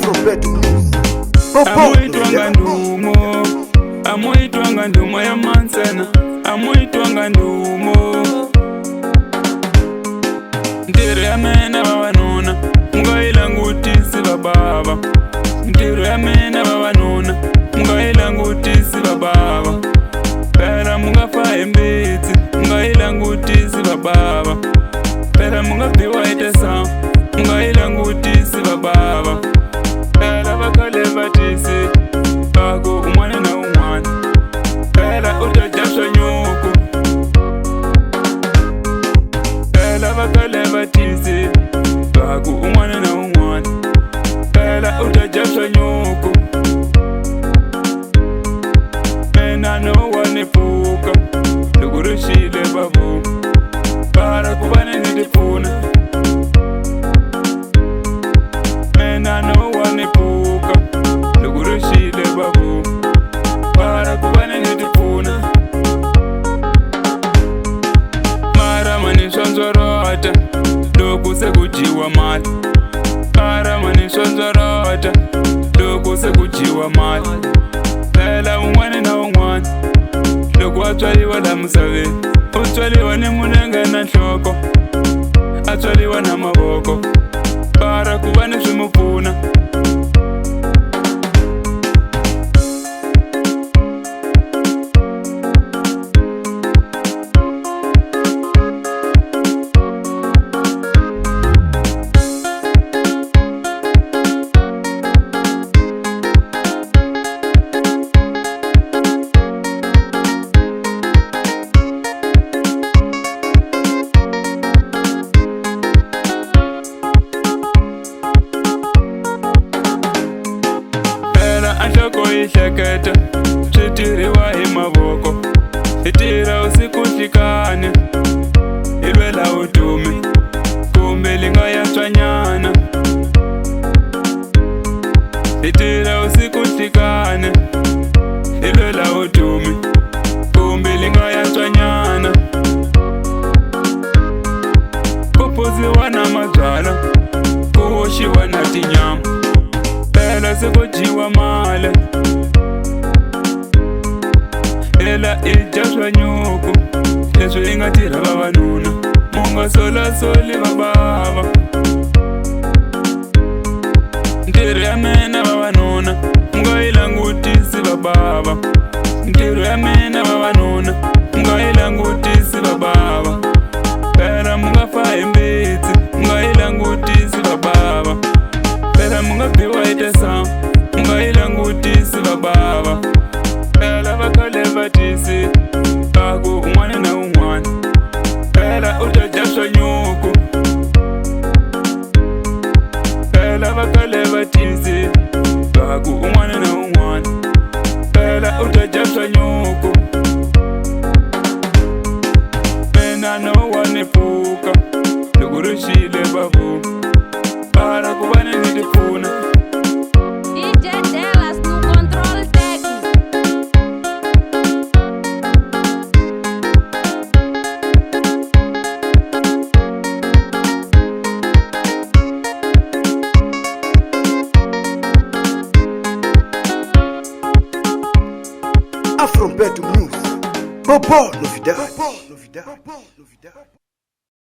Afrobeat Music. Amuitwanga ndumo ya mansena, amuitwanga ndumo. Ntiro ya mena babanona, mungaila ngutisi bababa. Ntiro ya mena babanona, mungaila ngutisi bababa. Pera mungafa embitsi, mungaila ngutisi bababa. Pera mungapiwa itesa, mungaila ngutisi bababa. Pera bakale batisi, bago umwane na umwane. Pera utajaswa nyuku, pera bakale batisi, bago umwane na umwane. Pera utajaswa nyuku, mena no wanifuka, lugurushile babu. Para kubane nilifuna, mena no wanifuka, lugurushile babu. Para kubane nilifuna, mara manishonzorota, dokuse kujiwa mali. Mara manishonzorota, dokuse kujiwa mali. Pela umwane na umwane, loku atwaliwa la musawe. Utwaliwa ni munenge na nhloko, atwaliwa na maboko. Para kubane swimupfuna, anhloko ihleketa, switiriwa hi mavoko. Itira usiku hlikane, ilwela udumi, kumbe linga yatswanyana. Itira usiku hlikane, ilwela udumi, kumbe linga yatswanyana. Kupuziwa na mabyala, kuhoshiwa na tinyama. Pela sekujiwa male, pela ijaswa nyuku, leswi ingatira vavanuna, munga sola soli bababa. Ntiro ya mena vavanuna, mungaila ngutisi bababa. Ntiro ya mena vavanuna, mungaila ngutisi bababa. Pela mungafa embitsi, mungaila ngutisi bababa. Pela mungapiwa itesa, mungaila ngutisi bababa. Pela bakale batisi, bago umwane na umwane. Pela utajaswa nyuku, pela bakale batisi, bago umwane na umwane. Pela utajaswa nyuku, mena no wanifuka, lugurushile babu. Para kubane nilifuna, DJ Delas no controle técnico. Afrobeat Music. Bobo novidade.